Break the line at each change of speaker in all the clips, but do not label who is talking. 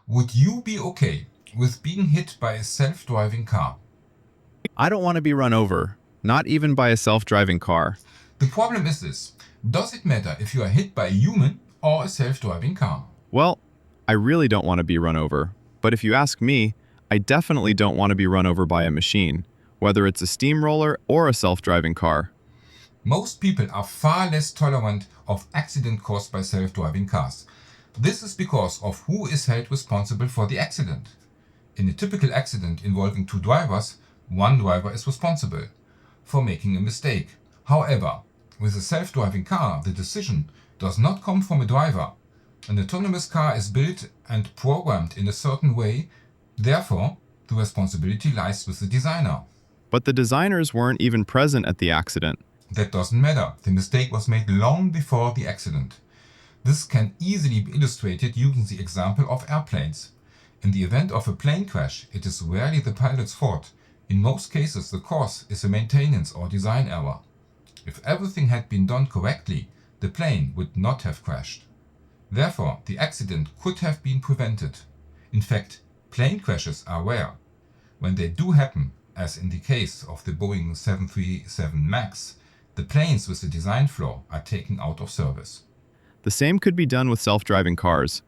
Would you be okay with being hit by a self-driving car?
I don't want to be run over, not even by a self-driving car.
The problem is this. Does it matter if you are hit by a human or a self-driving car?
Well, I really don't want to be run over, but if you ask me, I definitely don't want to be run over by a machine, whether it's a steamroller or a self-driving car.
Most people are far less tolerant of accident caused by self-driving cars. This is because of who is held responsible for the accident. In a typical accident involving two drivers, one driver is responsible for making a mistake. However, with a self-driving car, the decision does not come from a driver. An autonomous car is built and programmed in a certain way, therefore, the responsibility lies with the designer.
But the designers weren't even present at the accident.
That doesn't matter. The mistake was made long before the accident. This can easily be illustrated using the example of airplanes. In the event of a plane crash, it is rarely the pilot's fault. In most cases, the cause is a maintenance or design error. If everything had been done correctly, the plane would not have crashed. Therefore, the accident could have been prevented. In fact, plane crashes are rare. When they do happen, as in the case of the Boeing 737 MAX, the planes with the design flaw are taken out of service.
The same could be done with self-driving cars.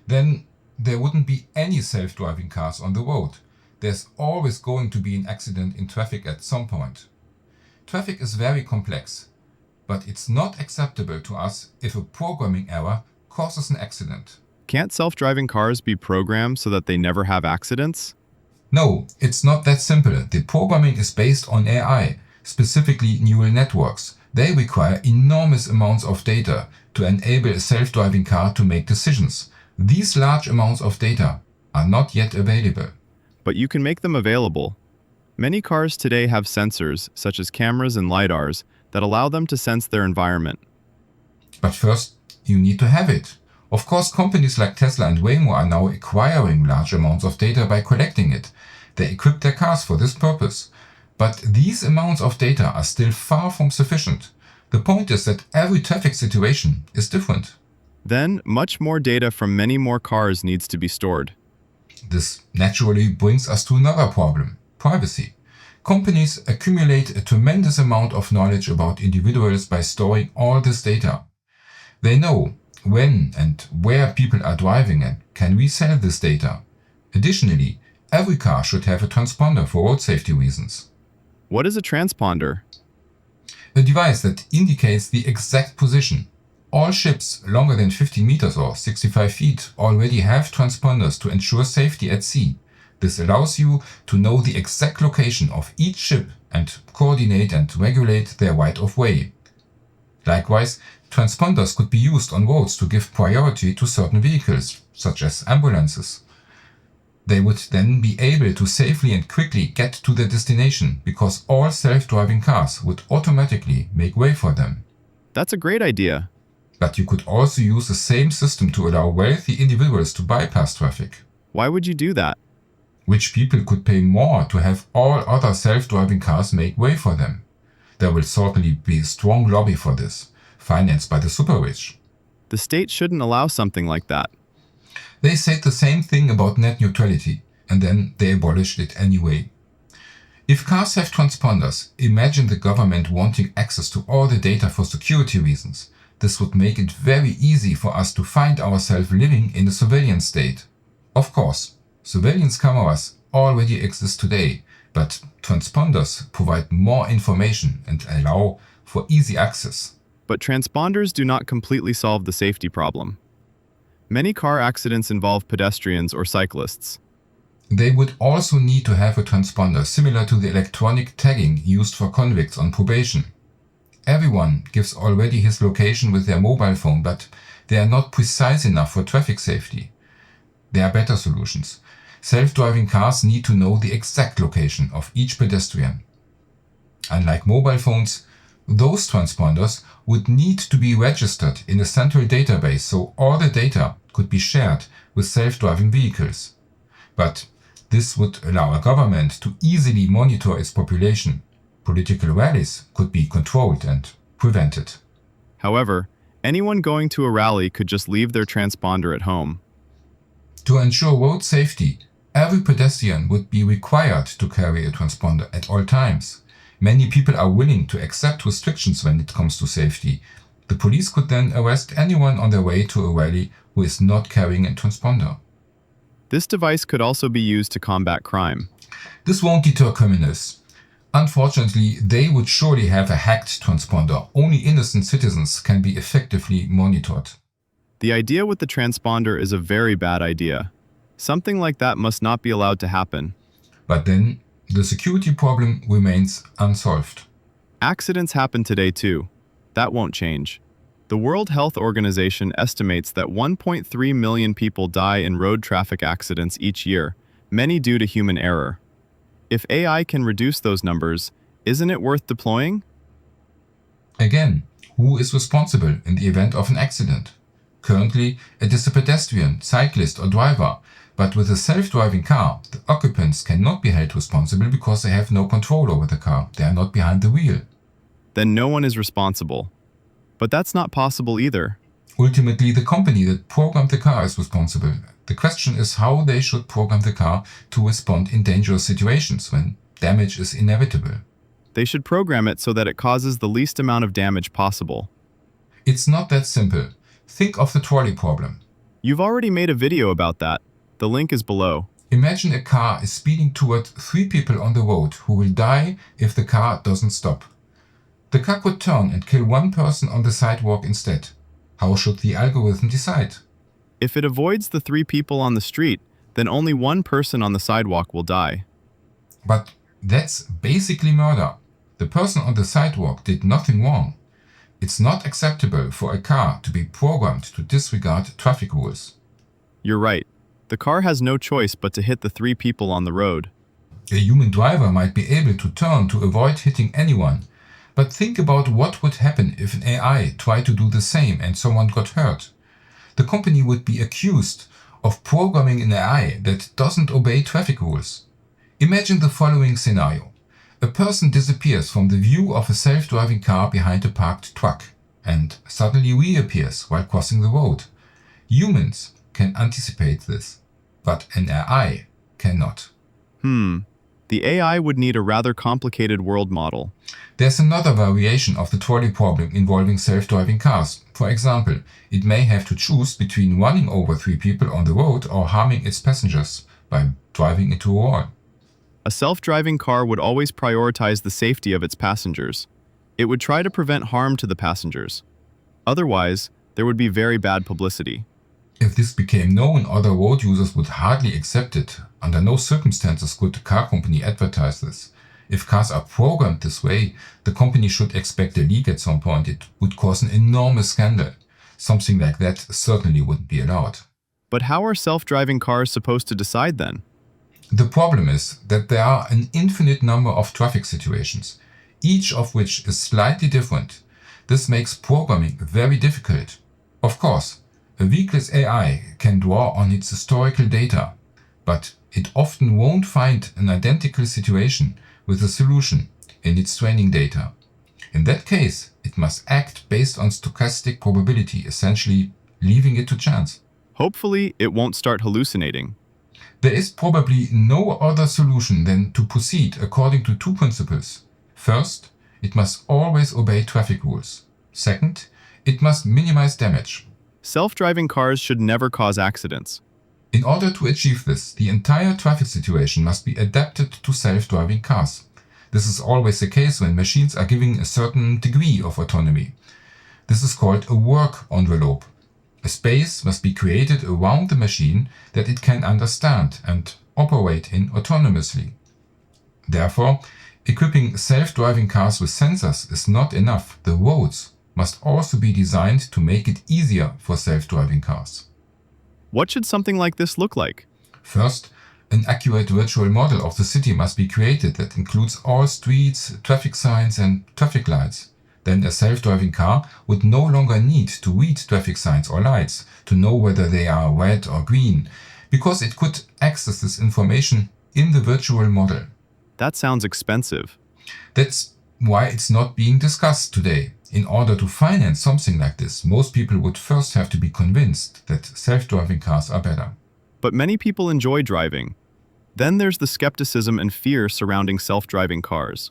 Then there wouldn't be any self-driving cars on the road. There's always going to be an accident in traffic at some point. Traffic is very complex, but it's not acceptable to us if a programming error causes an accident.
Can't self-driving cars be programmed so that they never have accidents?
No, it's not that simple. The programming is based on AI, specifically neural networks. They require enormous amounts of data to enable a self-driving car to make decisions. These large amounts of data are not yet available.
But you can make them available. Many cars today have sensors, such as cameras and lidars, that allow them to sense their environment.
But first, you need to have it. Of course, companies like Tesla and Waymo are now acquiring large amounts of data by collecting it. They equip their cars for this purpose. But these amounts of data are still far from sufficient. The point is that every traffic situation is different.
Then, much more data from many more cars needs to be stored.
This naturally brings us to another problem: privacy. Companies accumulate a tremendous amount of knowledge about individuals by storing all this data. They know when and where people are driving and can resell this data. Additionally, every car should have a transponder for road safety reasons.
What is a transponder?
A device that indicates the exact position. All ships longer than 50 meters or 65 feet already have transponders to ensure safety at sea. This allows you to know the exact location of each ship and coordinate and regulate their right of way. Likewise, transponders could be used on roads to give priority to certain vehicles, such as ambulances. They would then be able to safely and quickly get to their destination because all self-driving cars would automatically make way for them.
That's a great idea.
But you could also use the same system to allow wealthy individuals to bypass traffic.
Why would you do that?
Rich people could pay more to have all other self-driving cars make way for them. There will certainly be a strong lobby for this, financed by the super-rich.
The state shouldn't allow something like that.
They said the same thing about net neutrality, and then they abolished it anyway. If cars have transponders, imagine the government wanting access to all the data for security reasons. This would make it very easy for us to find ourselves living in a surveillance state. Of course, surveillance cameras already exist today, but transponders provide more information and allow for easy access.
But transponders do not completely solve the safety problem. Many car accidents involve pedestrians or cyclists.
They would also need to have a transponder similar to the electronic tagging used for convicts on probation. Everyone gives already his location with their mobile phone, but they are not precise enough for traffic safety. There are better solutions. Self-driving cars need to know the exact location of each pedestrian. Unlike mobile phones, those transponders would need to be registered in a central database so all the data could be shared with self-driving vehicles. But this would allow a government to easily monitor its population. Political rallies could be controlled and prevented.
However, anyone going to a rally could just leave their transponder at home.
To ensure road safety, every pedestrian would be required to carry a transponder at all times. Many people are willing to accept restrictions when it comes to safety. The police could then arrest anyone on their way to a rally who is not carrying a transponder.
This device could also be used to combat crime.
This won't deter criminals. Unfortunately, they would surely have a hacked transponder. Only innocent citizens can be effectively monitored.
The idea with the transponder is a very bad idea. Something like that must not be allowed to happen.
But then, the security problem remains unsolved.
Accidents happen today too. That won't change. The World Health Organization estimates that 1.3 million people die in road traffic accidents each year, many due to human error. If AI can reduce those numbers, isn't it worth deploying?
Again, who is responsible in the event of an accident? Currently, it is a pedestrian, cyclist or driver, but with a self-driving car, the occupants cannot be held responsible because they have no control over the car. They are not behind the wheel.
Then no one is responsible. But that's not possible either.
Ultimately, the company that programmed the car is responsible. The question is how they should program the car to respond in dangerous situations when damage is inevitable.
They should program it so that it causes the least amount of damage possible.
It's not that simple. Think of the trolley problem.
You've already made a video about that. The link is below.
Imagine a car is speeding toward 3 people on the road who will die if the car doesn't stop. The car could turn and kill 1 person on the sidewalk instead. How should the algorithm decide?
If it avoids the 3 people on the street, then only 1 person on the sidewalk will die.
But that's basically murder. The person on the sidewalk did nothing wrong. It's not acceptable for a car to be programmed to disregard traffic rules.
You're right. The car has no choice but to hit the 3 people on the road.
A human driver might be able to turn to avoid hitting anyone. But think about what would happen if an AI tried to do the same and someone got hurt. The company would be accused of programming an AI that doesn't obey traffic rules. Imagine the following scenario. A person disappears from the view of a self-driving car behind a parked truck and suddenly reappears while crossing the road. Humans can anticipate this, but an AI cannot.
The AI would need a rather complicated world model.
There's another variation of the trolley problem involving self-driving cars. For example, it may have to choose between running over 3 people on the road or harming its passengers by driving into a wall.
A self-driving car would always prioritize the safety of its passengers. It would try to prevent harm to the passengers. Otherwise, there would be very bad publicity.
If this became known, other road users would hardly accept it. Under no circumstances could the car company advertise this. If cars are programmed this way, the company should expect a leak at some point. It would cause an enormous scandal. Something like that certainly wouldn't be allowed.
But how are self-driving cars supposed to decide then?
The problem is that there are an infinite number of traffic situations, each of which is slightly different. This makes programming very difficult. Of course, a vehicle's AI can draw on its historical data, but it often won't find an identical situation with a solution in its training data. In that case, it must act based on stochastic probability, essentially leaving it to chance.
Hopefully, it won't start hallucinating.
There is probably no other solution than to proceed according to 2 principles. First, it must always obey traffic rules. Second, it must minimize damage.
Self-driving cars should never cause accidents.
In order to achieve this, the entire traffic situation must be adapted to self-driving cars. This is always the case when machines are given a certain degree of autonomy. This is called a work envelope. A space must be created around the machine that it can understand and operate in autonomously. Therefore, equipping self-driving cars with sensors is not enough. The roads must also be designed to make it easier for self-driving cars.
What should something like this look like?
First, an accurate virtual model of the city must be created that includes all streets, traffic signs and traffic lights. Then a self-driving car would no longer need to read traffic signs or lights to know whether they are red or green, because it could access this information in the virtual model.
That sounds expensive.
That's why it's not being discussed today. In order to finance something like this, most people would first have to be convinced that self-driving cars are better.
but many people enjoy driving. Then there's the skepticism and fear surrounding self-driving cars.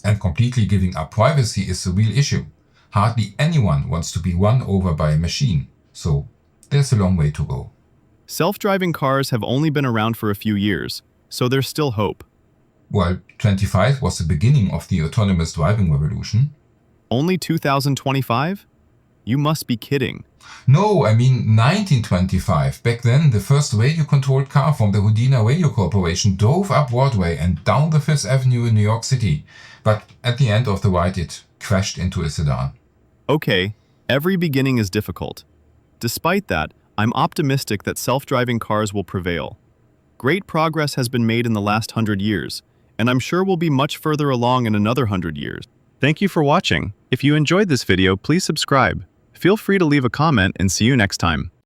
And completely giving up privacy is the real issue. Hardly anyone wants to be run over by a machine, so there's a long way to go.
Self-driving cars have only been around for a few years, so there's still hope.
Well, 25 was the beginning of the autonomous driving revolution.
Only 2025? You must be kidding.
No, I mean 1925. Back then, the first radio-controlled car from the Houdina Radio Corporation drove up Broadway and down the Fifth Avenue in New York City. But at the end of the ride, it crashed into a sedan.
Okay, every beginning is difficult. Despite that, I'm optimistic that self-driving cars will prevail. Great progress has been made in the last 100 years, and I'm sure we'll be much further along in another 100 years. Thank you for watching. If you enjoyed this video, please subscribe. Feel free to leave a comment and see you next time.